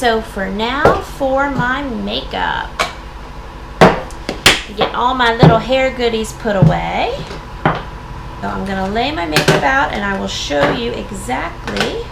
so for now, for my makeup, get all my little hair goodies put away. So I'm going to lay my makeup out and I will show you exactly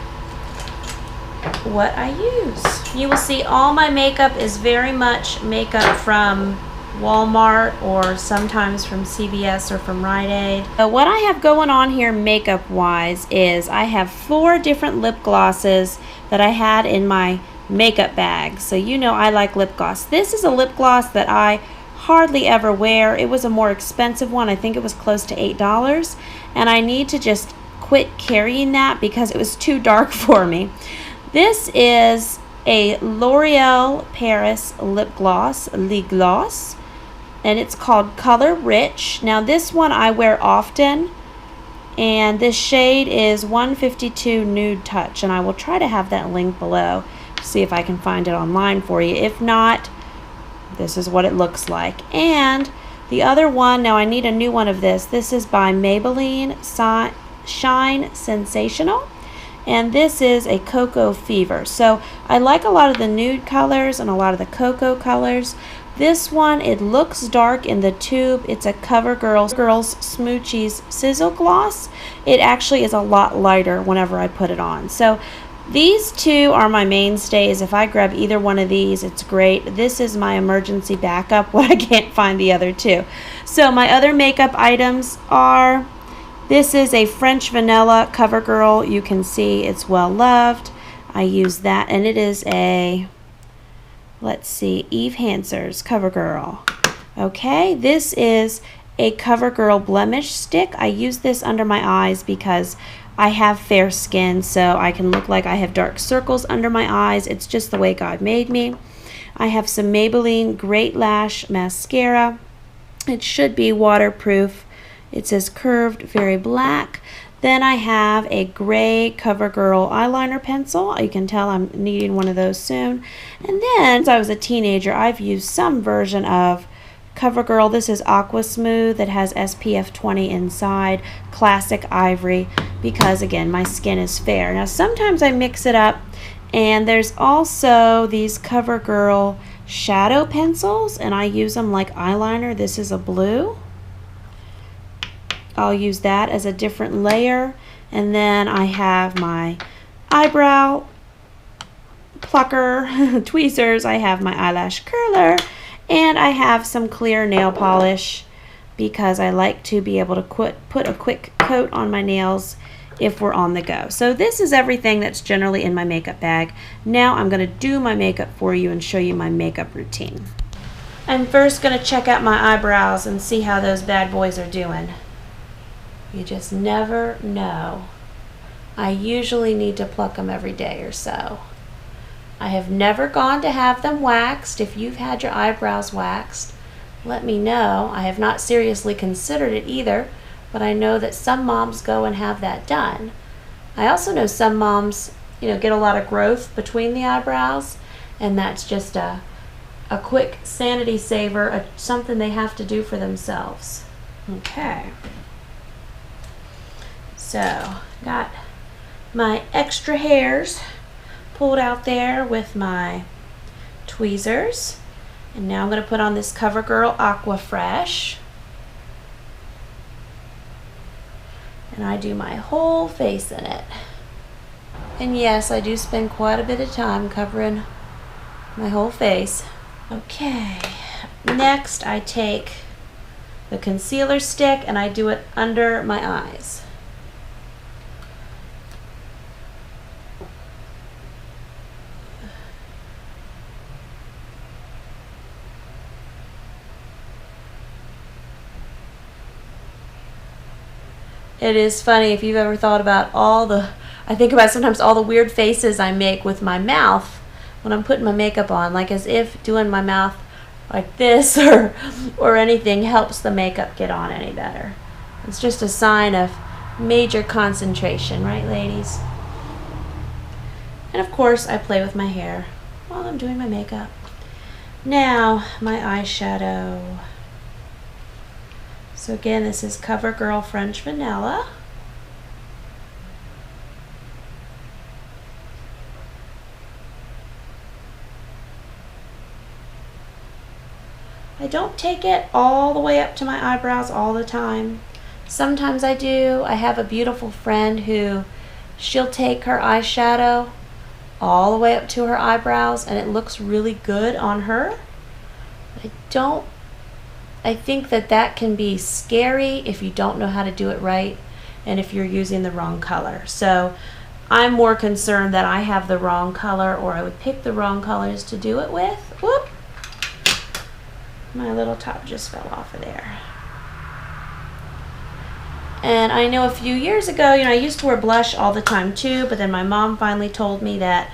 what I use. You will see all my makeup is very much makeup from Walmart or sometimes from CVS or from Rite Aid. So what I have going on here makeup wise is I have 4 different lip glosses that I had in my makeup bag. So you know I like lip gloss. This is a lip gloss that I hardly ever wear. It was a more expensive one. I think it was close to $8, and I need to just quit carrying that because it was too dark for me. This is a L'Oreal Paris lip gloss, Le Gloss, and it's called Color Rich. Now this one I wear often, and this shade is 152 Nude Touch, and I will try to have that link below, see if I can find it online for you. If not, this is what it looks like. And the other one, now I need a new one of this. This is by Maybelline Shine Sensational, and this is a Cocoa Fever. So I like a lot of the nude colors and a lot of the cocoa colors. This one, it looks dark in the tube. It's a Covergirl Smoochies Sizzle Gloss. It actually is a lot lighter whenever I put it on. So these 2 are my mainstays. If I grab either one of these, it's great. This is my emergency backup when I can't find the other 2. So my other makeup items are, this is a French Vanilla Covergirl. You can see it's well loved. I use that, and it is a, let's see, Eve Hanser's Covergirl. Okay, this is a Covergirl Blemish stick. I use this under my eyes because I have fair skin, so I can look like I have dark circles under my eyes. It's just the way God made me. I have some Maybelline Great Lash Mascara. It should be waterproof. It says curved, very black. Then I have a gray Covergirl eyeliner pencil. You can tell I'm needing one of those soon. And then, since I was a teenager, I've used some version of Covergirl. This is Aqua Smooth. It has SPF 20 inside, classic ivory, because again my skin is fair. Now sometimes I mix it up, and there's also these Covergirl shadow pencils, and I use them like eyeliner. This is a blue. I'll use that as a different layer. And then I have my eyebrow plucker, tweezers. I have my eyelash curler, and I have some clear nail polish because I like to be able to put a quick coat on my nails if we're on the go. So this is everything that's generally in my makeup bag. Now I'm going to do my makeup for you and show you my makeup routine. I'm first going to check out my eyebrows and see how those bad boys are doing. You just never know. I usually need to pluck them every day or so. I have never gone to have them waxed. If you've had your eyebrows waxed, let me know. I have not seriously considered it either, but I know that some moms go and have that done. I also know some moms, get a lot of growth between the eyebrows, and that's just a quick sanity saver, something they have to do for themselves. Okay. So, got my extra hairs pulled out there with my tweezers. And now I'm going to put on this Covergirl Aqua Fresh. And I do my whole face in it. And yes, I do spend quite a bit of time covering my whole face. Okay, next I take the concealer stick and I do it under my eyes. It is funny if you've ever thought about I think about sometimes all the weird faces I make with my mouth when I'm putting my makeup on, like as if doing my mouth like this or anything helps the makeup get on any better. It's just a sign of major concentration, right ladies? And of course I play with my hair while I'm doing my makeup. Now my eyeshadow. So again, this is Covergirl French Vanilla. I don't take it all the way up to my eyebrows all the time. Sometimes I do. I have a beautiful friend who she'll take her eyeshadow all the way up to her eyebrows and it looks really good on her. I think that can be scary if you don't know how to do it right and if you're using the wrong color. So I'm more concerned that I have the wrong color or I would pick the wrong colors to do it with. Whoop! My little top just fell off of there. And I know a few years ago, I used to wear blush all the time too, but then my mom finally told me that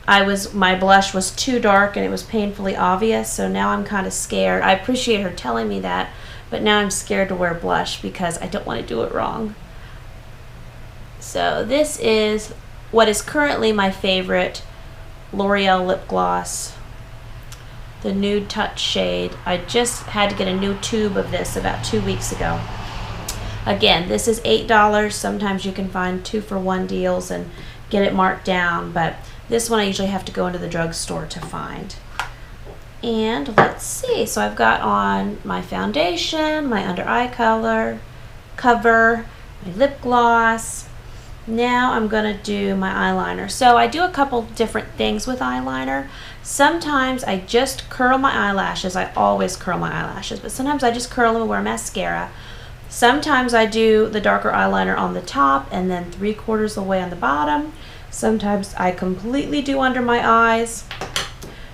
my blush was too dark and it was painfully obvious, so now I'm kind of scared. I appreciate her telling me that, but now I'm scared to wear blush because I don't want to do it wrong. So this is what is currently my favorite L'Oreal lip gloss, the Nude Touch shade. I just had to get a new tube of this about 2 weeks ago. Again, this is $8. Sometimes you can find 2-for-1 deals and get it marked down, but this one I usually have to go into the drugstore to find. And let's see, so I've got on my foundation, my under eye color, cover, my lip gloss. Now I'm gonna do my eyeliner. So I do a couple different things with eyeliner. Sometimes I just curl my eyelashes. I always curl my eyelashes, but sometimes I just curl them and wear mascara. Sometimes I do the darker eyeliner on the top and then 3/4 the way on the bottom. Sometimes I completely do under my eyes.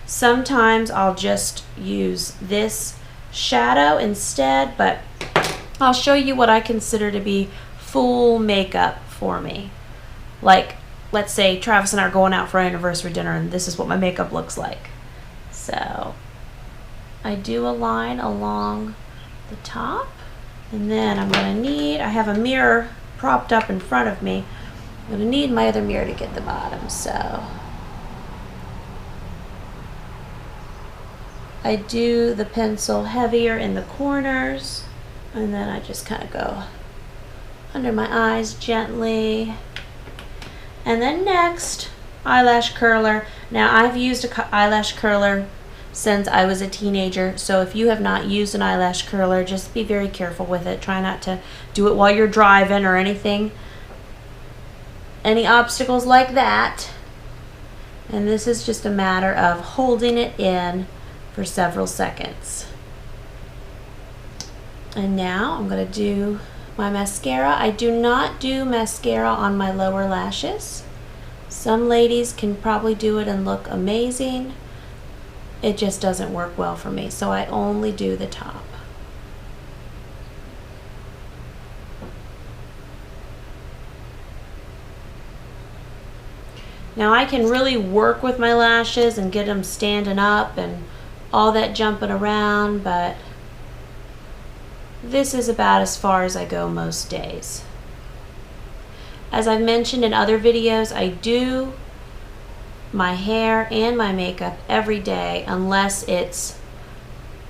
Sometimes I'll just use this shadow instead, but I'll show you what I consider to be full makeup for me. Like, let's say Travis and I are going out for our anniversary dinner and this is what my makeup looks like. So I do a line along the top, and then I'm gonna need, I have a mirror propped up in front of me. I'm gonna need my other mirror to get the bottom, so I do the pencil heavier in the corners, and then I just kind of go under my eyes gently. And then next, eyelash curler. Now I've used a eyelash curler since I was a teenager, so if you have not used an eyelash curler, just be very careful with it. Try not to do it while you're driving or anything. Any obstacles like that. And this is just a matter of holding it in for several seconds. And now I'm going to do my mascara. I do not do mascara on my lower lashes. Some ladies can probably do it and look amazing. It just doesn't work well for me, so I only do the top. Now I can really work with my lashes and get them standing up and all that jumping around, but this is about as far as I go most days. As I've mentioned in other videos, I do my hair and my makeup every day unless it's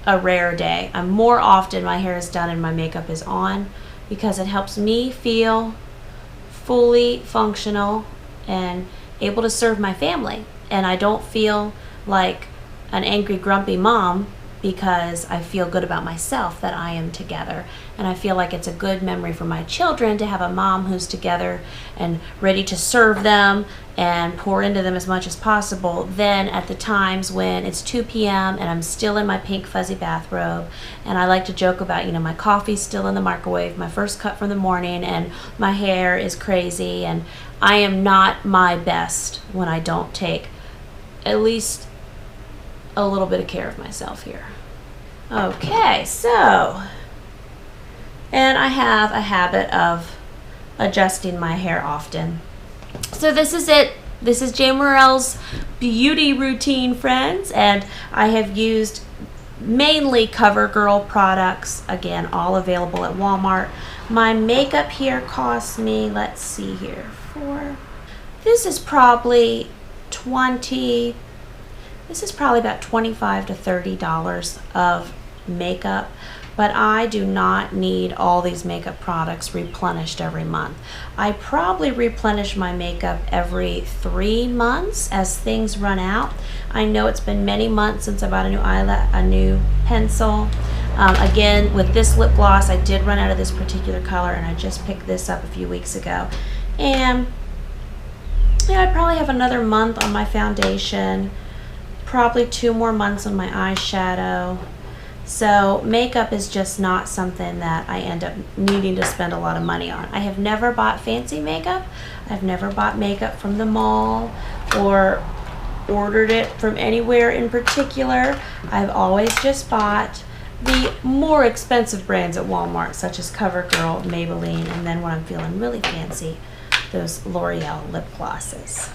a rare day. More often my hair is done and my makeup is on because it helps me feel fully functional and able to serve my family, and I don't feel like an angry, grumpy mom because I feel good about myself that I am together, and I feel like it's a good memory for my children to have a mom who's together and ready to serve them and pour into them as much as possible. Then at the times when it's 2 p.m. and I'm still in my pink fuzzy bathrobe, and I like to joke about, my coffee's still in the microwave, my first cup from the morning, and my hair is crazy, and I am not my best when I don't take at least a little bit of care of myself here. Okay, so, and I have a habit of adjusting my hair often. So this is it. This is Jamerrill's beauty routine, friends, and I have used mainly Covergirl products, again, all available at Walmart. My makeup here costs me, let's see here, this is probably about $25 to $30 of makeup, but I do not need all these makeup products replenished every month. I probably replenish my makeup every 3 months as things run out. I know it's been many months since I bought a new pencil. Again, with this lip gloss, I did run out of this particular color, and I just picked this up a few weeks ago. And yeah, I probably have another month on my foundation, probably 2 more months on my eyeshadow. So makeup is just not something that I end up needing to spend a lot of money on. I have never bought fancy makeup. I've never bought makeup from the mall or ordered it from anywhere in particular. I've always just bought the more expensive brands at Walmart, such as Covergirl, Maybelline, and then when I'm feeling really fancy, those L'Oreal lip glosses.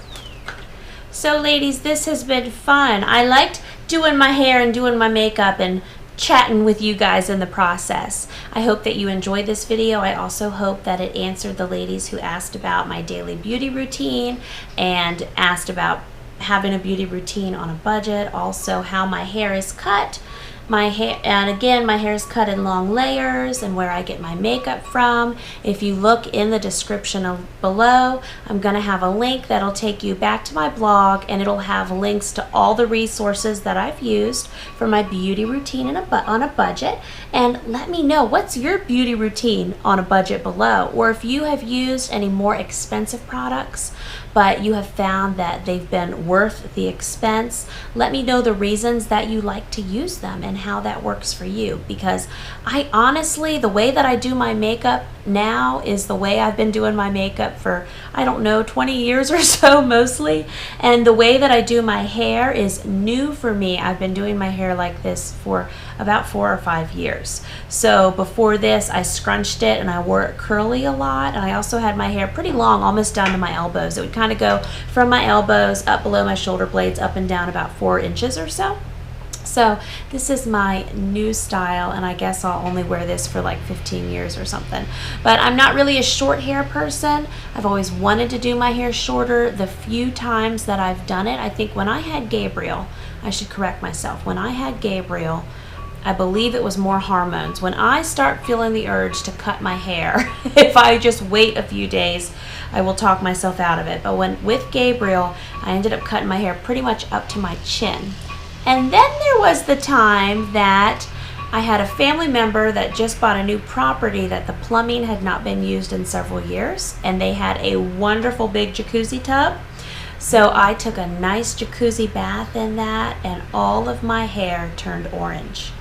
So ladies, this has been fun. I liked doing my hair and doing my makeup and chatting with you guys in the process. I hope that you enjoyed this video. I also hope that it answered the ladies who asked about my daily beauty routine and asked about having a beauty routine on a budget, also how my hair is cut. And again, my hair is cut in long layers, and where I get my makeup from. If you look in the description below, I'm going to have a link that'll take you back to my blog, and it'll have links to all the resources that I've used for my beauty routine on a budget. And let me know, what's your beauty routine on a budget below, or if you have used any more expensive products but you have found that they've been worth the expense. Let me know the reasons that you like to use them and how that works for you, because I honestly, the way that I do my makeup now is the way I've been doing my makeup for, I don't know, 20 years or so mostly, and the way that I do my hair is new for me. I've been doing my hair like this for about 4 or 5 years. So before this, I scrunched it and I wore it curly a lot, and I also had my hair pretty long, almost down to my elbows. It would kind of go from my elbows up below my shoulder blades, up and down about 4 inches or so. So this is my new style, and I guess I'll only wear this for like 15 years or something. But I'm not really a short hair person. I've always wanted to do my hair shorter. The few times that I've done it, I think when I had Gabriel, I should correct myself, when I had Gabriel, I believe it was more hormones. When I start feeling the urge to cut my hair, if I just wait a few days, I will talk myself out of it. But with Gabriel, I ended up cutting my hair pretty much up to my chin. And then there was the time that I had a family member that just bought a new property that the plumbing had not been used in several years, and they had a wonderful big jacuzzi tub. So I took a nice jacuzzi bath in that, and all of my hair turned orange.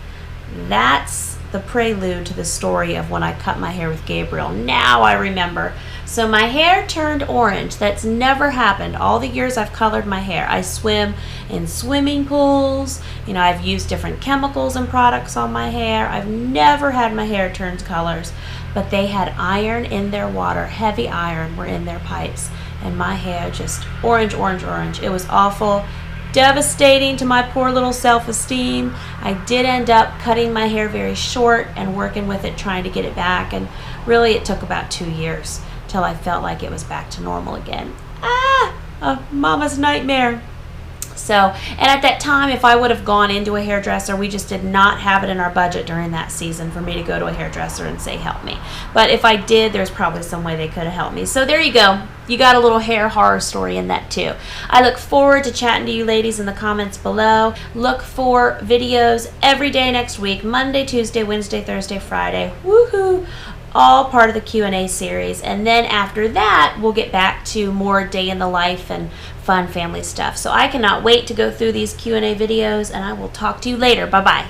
That's the prelude to the story of when I cut my hair with Gabriel. Now I remember. So my hair turned orange. That's never happened all the years I've colored my hair. I swim in swimming pools. You know, I've used different chemicals and products on my hair. I've never had my hair turn colors, but they had iron in their water. Heavy iron were in their pipes, and my hair just orange, orange, orange. It was awful. Devastating to my poor little self-esteem. I did end up cutting my hair very short and working with it, trying to get it back, and really it took about 2 years till I felt like it was back to normal again. A mama's nightmare. So, and at that time, if I would have gone into a hairdresser, we just did not have it in our budget during that season for me to go to a hairdresser and say, help me. But if I did, there's probably some way they could have helped me. So there you go. You got a little hair horror story in that too. I look forward to chatting to you ladies in the comments below. Look for videos every day next week, Monday, Tuesday, Wednesday, Thursday, Friday. Woohoo! All part of the Q&A series. And then after that, we'll get back to more day in the life and fun family stuff. So I cannot wait to go through these Q&A videos, and I will talk to you later. Bye-bye.